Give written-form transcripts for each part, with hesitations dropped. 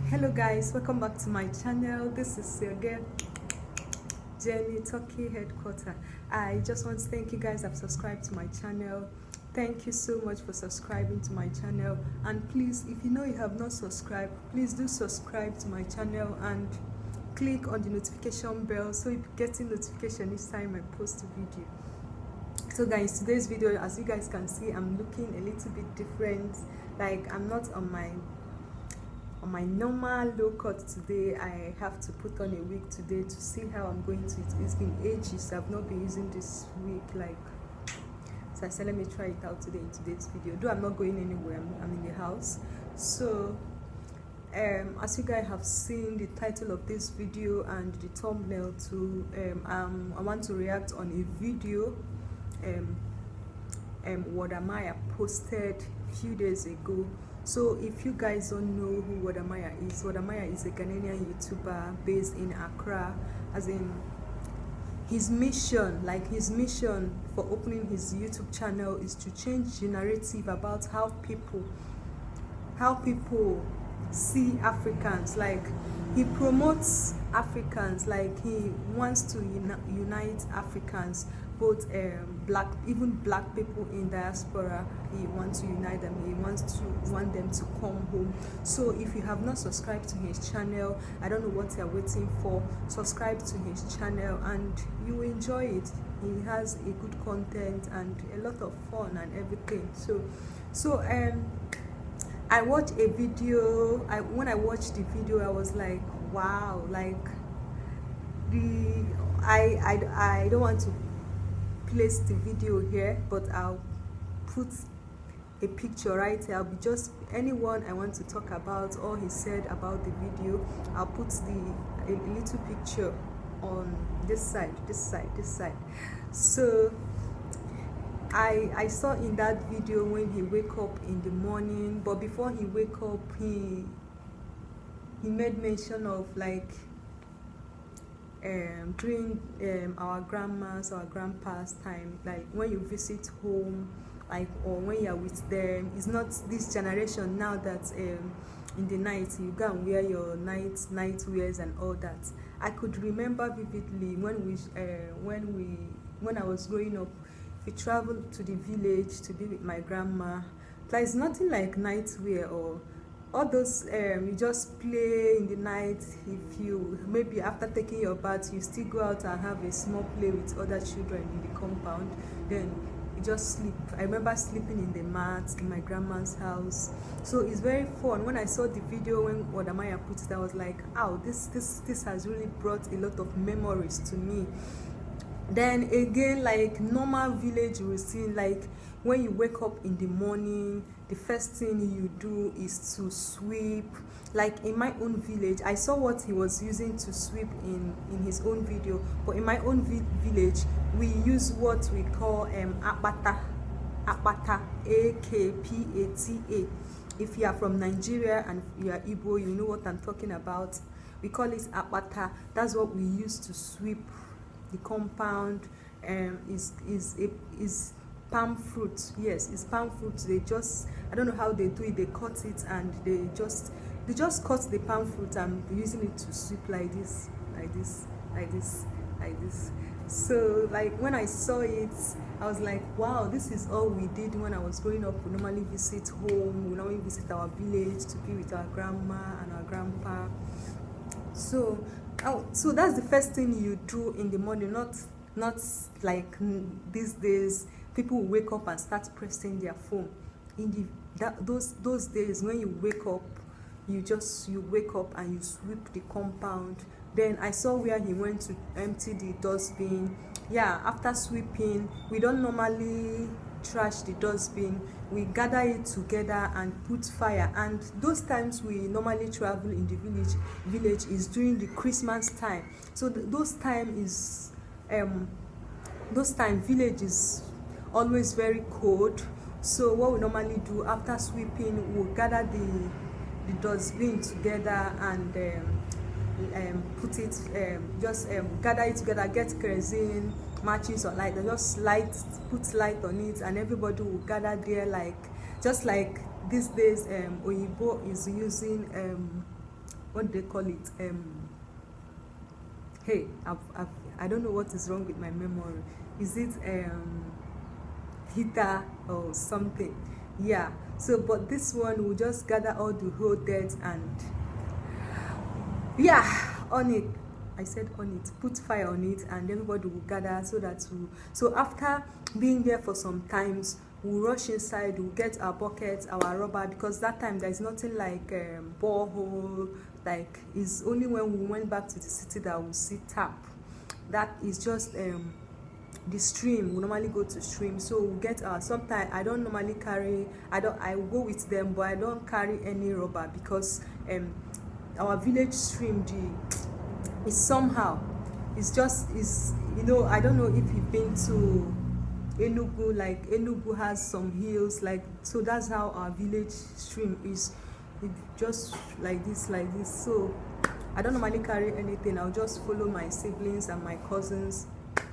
Hello guys, welcome back to my channel. This is your girl Jenny, Turkey headquarter. I just want to thank you guys that have subscribed to my channel. Thank you so much for subscribing to my channel, and please, if you know you have not subscribed, please do subscribe to my channel and click on the notification bell so you get notification each time I post a video. So guys, today's video, as you guys can see, I'm looking a little bit different. Like, I'm not on my normal low cut today. I have to put on a wig today to see how I'm going to. It's been ages. I've not been using this wig, like, so I said let me try it out today in today's video. Though I'm not going anywhere, I'm in the house. So as you guys have seen the title of this video and the thumbnail too, I want to react on a video WODEMAYA posted a few days ago. So if you guys don't know who WODEMAYA is a Ghanaian YouTuber based in Accra. As in, his mission for opening his YouTube channel is to change the narrative about how people see Africans. Like, he promotes Africans, like he wants to unite Africans, both even black people in diaspora. He wants to unite them. He want them to come home. So if you have not subscribed to his channel, I don't know what you're waiting for. Subscribe to his channel and you will enjoy it. He has a good content and a lot of fun and everything. So I watched a video. When I watched the video, I was like, wow. Like, I don't want to place the video here, but I'll put a picture right here. I'll be just anyone I want to talk about, all he said about the video, I'll put a little picture on this side. So I saw in that video when he wake up in the morning, but before he wake up, he made mention of, like, during our grandpa's time, like when you visit home, like, or when you're with them. It's not this generation now that in the night you go and wear your night wears and all that. I could remember vividly when I was growing up, we traveled to the village to be with my grandma. There's nothing like night wear or all those. You just play in the night. If you maybe after taking your bath, you still go out and have a small play with other children in the compound, then you just sleep. I remember sleeping in the mat in my grandma's house. So it's very fun. When I saw the video when WODEMAYA put it, I was like, oh, this has really brought a lot of memories to me. Then again, like normal village routine, like when you wake up in the morning, the first thing you do is to sweep. Like in my own village, I saw what he was using to sweep in his own video, but in my own village we use what we call akpata, akpata. If you are from Nigeria and you are Igbo, you know what I'm talking about. We call it akpata. That's what we use to sweep the compound. Is palm fruit. Yes, it's palm fruit. They just, I don't know how they do it. They cut it and they just cut the palm fruit and using it to sweep like this. So like when I saw it, I was like, wow, this is all we did when I was growing up. We normally visit home, we normally visit our village to be with our grandma and our grandpa. So that's the first thing you do in the morning. Not like these days people will wake up and start pressing their phone. In those days when you wake up, you wake up and you sweep the compound. Then I saw where he went to empty the dustbin. Yeah, after sweeping, we don't normally trash the dustbin. We gather it together and put fire. And those times we normally travel in the village is during the Christmas time. So those time village is always very cold. So what we normally do after sweeping, we'll gather the dustbin together and put it, gather it together, get kerosene, matches or light, just put light on it, and everybody will gather there, like just like these days Oyibo is using what do they call it, hey, I don't know what is wrong with my memory. Is it heater or something? Yeah. So but this one will just gather all the whole dirt and yeah, on it. I said on it, put fire on it, and everybody will gather so that we. So after being there for some times, we'll rush inside, we'll get our buckets, our rubber, because that time there's nothing like borehole. Like it's only when we went back to the city that we'll see tap. That is just the stream. We normally go to stream, so we'll get our. Sometimes I don't normally carry. I will go with them, but I don't carry any rubber because our village stream, is somehow, it's just, is, you know, I don't know if you've been to Enugu. Like Enugu has some hills, like, so that's how our village stream is. It just like this. So I don't normally carry anything. I'll just follow my siblings and my cousins.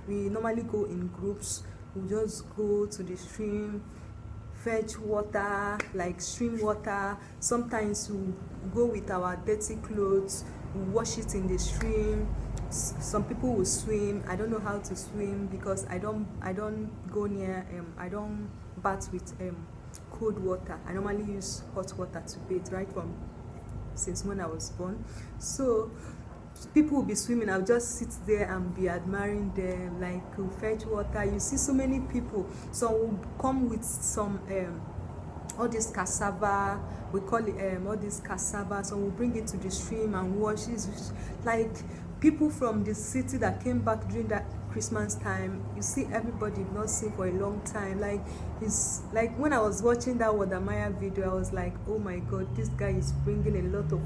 We normally go in groups. We'll just go to the stream, fetch water, like stream water. Sometimes we'll go with our dirty clothes, we'll wash it in the stream. Some people will swim. I don't know how to swim because I don't go near I don't bath with cold water. I normally use hot water to bathe right from since when I was born. So people will be swimming. I'll just sit there and be admiring them, like fetch water. You see so many people. Some will come with some all this cassava, we call it all this cassava. So we'll bring it to the stream and wash it. Like people from the city that came back during that Christmas time, you see everybody not seen for a long time. Like it's like when I was watching that WODEMAYA video, I was like, oh my god, this guy is bringing a lot of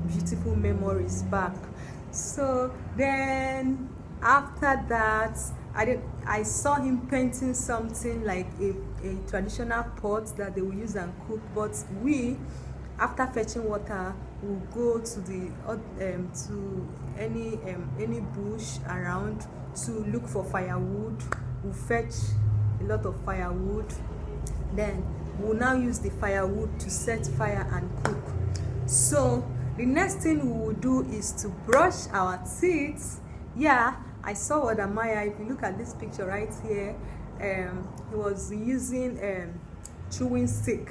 beautiful memories back. So then after that, I saw him painting something like a traditional pot that they will use and cook. But we, after fetching water, we'll go to the to any bush around to look for firewood. We'll fetch a lot of firewood. Then we'll now use the firewood to set fire and cook. So the next thing we will do is to brush our teeth. Yeah, I saw WODEMAYA. If you look at this picture right here, he was using chewing stick,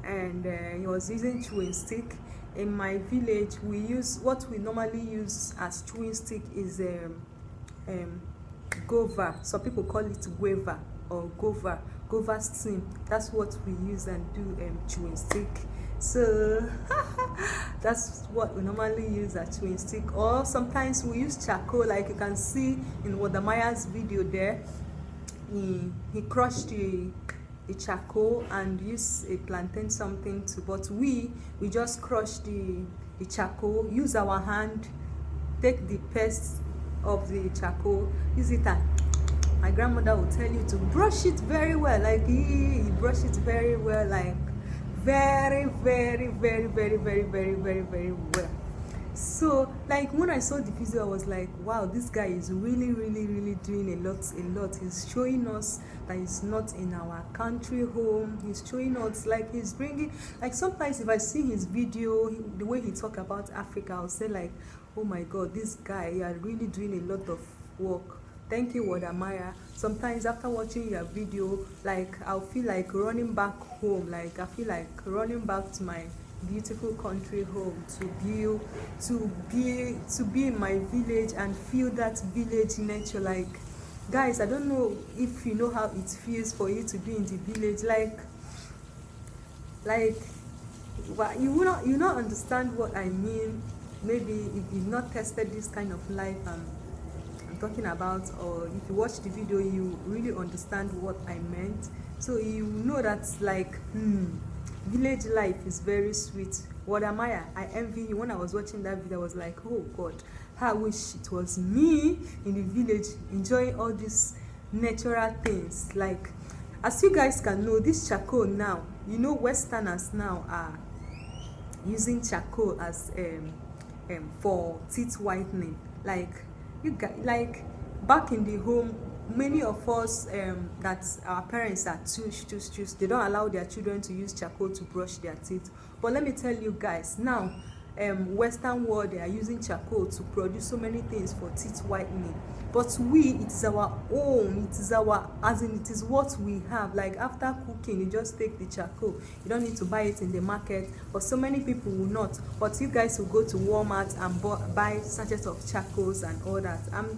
and he was using chewing stick. In my village, we use what we normally use as chewing stick is gova. Some people call it guava or gova steam. That's what we use and do chewing stick. So that's what we normally use as chewing stick. Or sometimes we use charcoal, like you can see in WODEMAYA's video there. He crushed the charcoal and use a plantain something to, but we just crush the charcoal, use our hand, take the paste of the charcoal, use it, and my grandmother will tell you to brush it very well. Like he brush it very well, like very well. So like when I saw the video, I was like, wow, this guy is really doing a lot. He's showing us that he's not in our country home. He's showing us, like, he's bringing, like, sometimes if I see his video, the way he talk about Africa, I'll say like, oh my god, this guy, you are really doing a lot of work. Thank you, WODEMAYA. Sometimes after watching your video, like, I'll feel like running back home. Like I feel like running back to my beautiful country home, to be in my village and feel that village nature. Like, guys, I don't know if you know how it feels for you to be in the village. Like you will not understand what I mean. Maybe if you've not tested this kind of life I'm talking about, or if you watch the video, you really understand what I meant. So you know that, like, village life is very sweet. WODEMAYA, I envy you. When I was watching that video, I was like, oh god, I wish it was me in the village enjoying all these natural things. Like, as you guys can know, this charcoal now, you know, westerners now are using charcoal as for teeth whitening. Like, you guys, like, back in the home, many of us that our parents are choose, they don't allow their children to use charcoal to brush their teeth. But let me tell you guys, now Western world, they are using charcoal to produce so many things for teeth whitening. But we, it is our own, it is our, as in it is what we have. Like after cooking, you just take the charcoal, you don't need to buy it in the market. But so many people will not. But you guys will go to Walmart and buy sachets of charcoals and all that. I'm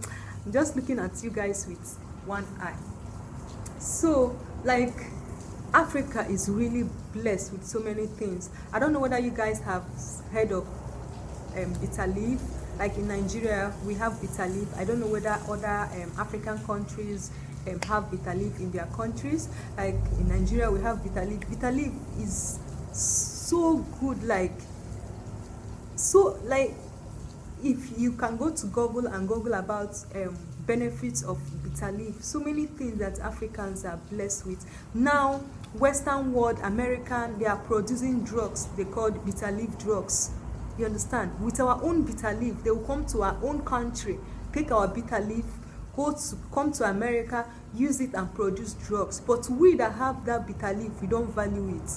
just looking at you guys with one eye. So like Africa is really blessed with so many things. I don't know whether you guys have heard of bitter leaf. Like in Nigeria, we have bitter leaf. I don't know whether other African countries have bitter leaf in their countries. Like in Nigeria, we have bitter leaf. Bitter leaf is so good. Like if you can go to Google and Google about benefits of bitter leaf, so many things that Africans are blessed with. Now, Western world, American, they are producing drugs they call bitter leaf drugs. You understand? With our own bitter leaf, they will come to our own country, take our bitter leaf, come to America, use it and produce drugs. But we that have that bitter leaf, we don't value it.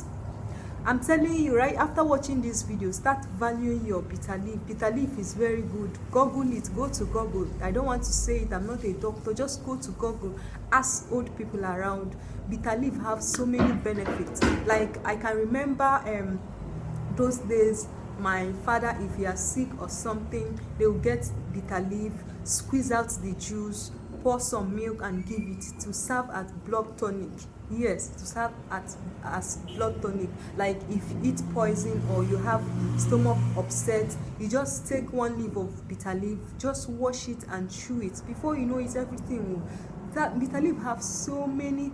I'm telling you, right after watching this video, start valuing your bitter leaf. Bitter leaf is very good. Google it. Go to Google. I don't want to say it. I'm not a doctor. Just go to Google. Ask old people around. Bitter leaf have so many benefits. Like I can remember those days, my father, if he is sick or something, they will get bitter leaf, squeeze out the juice, pour some milk and give it to serve as blood tonic. Yes, to serve as blood tonic. Like if you eat poison or you have stomach upset, you just take one leaf of bitter leaf, just wash it and chew it. Before you know it, everything will. That bitter leaf have so many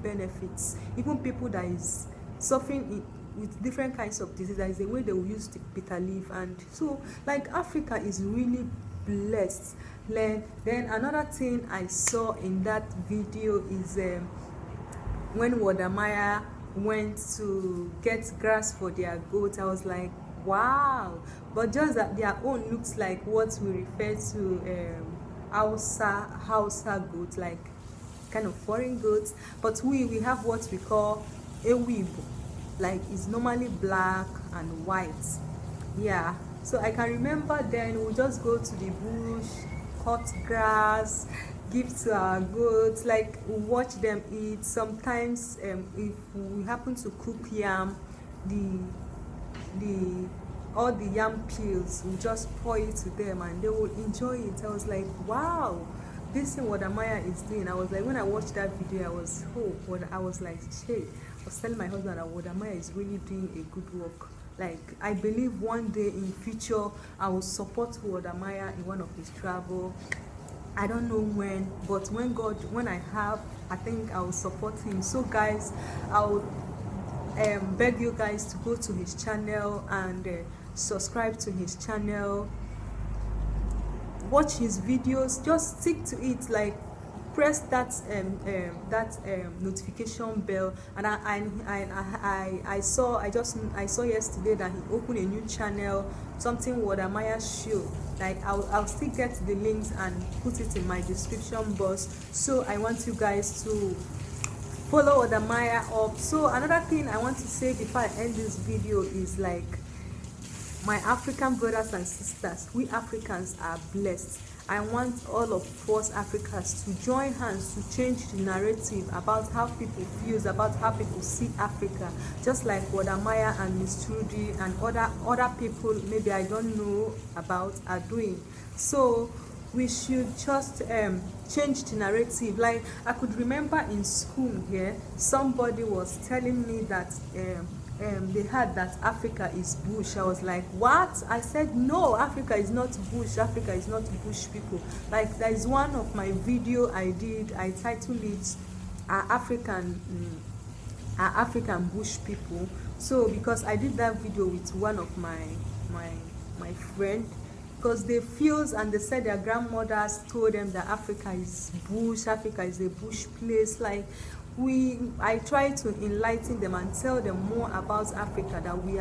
benefits. Even people that is suffering with different kinds of disease, there is a way they will use the bitter leaf. And so like Africa is really blessed. Then another thing I saw in that video is when WODEMAYA went to get grass for their goats. I was like, wow. But just that their own looks like what we refer to Hausa goats, like kind of foreign goats. But we have what we call a weeb, like it's normally black and white. Yeah, so I can remember then we'll just go to the bush, cut grass, give to our goats, like watch them eat. Sometimes if we happen to cook yam, all the yam peels, we just pour it to them and they will enjoy it. I was like, wow, this is what WODEMAYA is doing. I was like, when I watched that video, I was like, hey, I was telling my husband that WODEMAYA is really doing a good work. Like I believe one day in future I will support WODEMAYA in one of his travel. I don't know when, but when I have, I think I will support him. So guys, I will beg you guys to go to his channel and subscribe to his channel, watch his videos, just stick to it, like press that notification bell. And I saw yesterday that he opened a new channel, something WODEMAYA show. Like I'll still get the links and put it in my description box. So I want you guys to follow WODEMAYA up. So another thing I want to say before I end this video is, like, my African brothers and sisters, we Africans are blessed. I want all of us Africans to join hands to change the narrative about how people feel, about how people see Africa, just like WODEMAYA and Miss Trudy and other people maybe I don't know about are doing. So we should just change the narrative. Like I could remember in school here, somebody was telling me that they heard that Africa is bush. I was like, what? I said, no, Africa is not bush. Africa is not bush people. Like there is one of my video I did, I titled it African bush people. So because I did that video with one of my friend, because they feel and they said their grandmothers told them that Africa is bush, Africa is a bush place. Like I try to enlighten them and tell them more about Africa, that we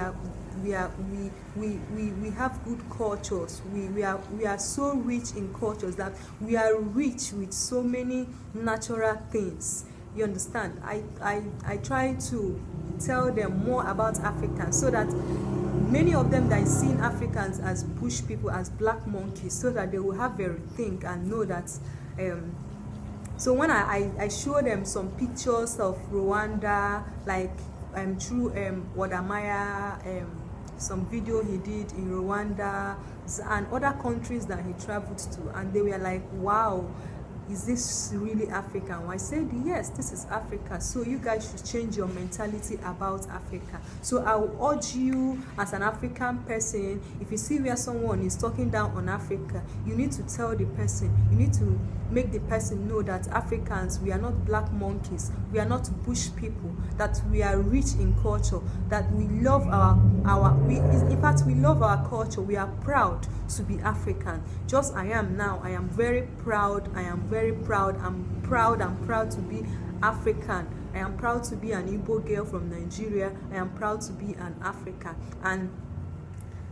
have good cultures. We are so rich in cultures, that we are rich with so many natural things. You understand? I try to tell them more about Africa so that many of them that is seeing Africans as bush people, as black monkeys, so that they will have a rethink and know that so when I show them some pictures of Rwanda, like through WODEMAYA, some video he did in Rwanda and other countries that he traveled to, and they were like, wow, is this really African? I said, yes, this is Africa. So you guys should change your mentality about Africa. So I will urge you as an African person, if you see where someone is talking down on Africa, you need to tell the person, you need to make the person know that Africans, we are not black monkeys, we are not bush people, that we are rich in culture, that we love in fact, we love our culture. We are proud to be African. Just I am now. I am very proud. I'm proud to be African. I am proud to be an Igbo girl from Nigeria. I am proud to be an African. And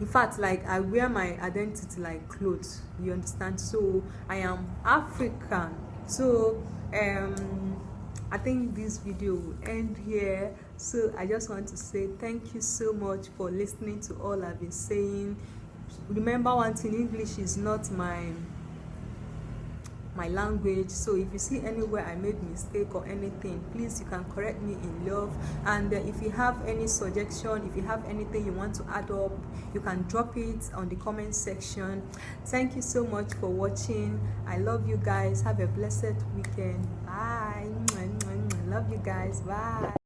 in fact, like, I wear my identity like clothes, you understand? So I am African. So I think this video will end here. So I just want to say thank you so much for listening to all I've been saying. Remember one thing, English is not my language. So if you see anywhere I made mistake or anything, please, you can correct me in love. And if you have any suggestion, if you have anything you want to add up, you can drop it on the comment section. Thank you so much for watching. I love you guys. Have a blessed weekend. Bye. Love you guys. Bye.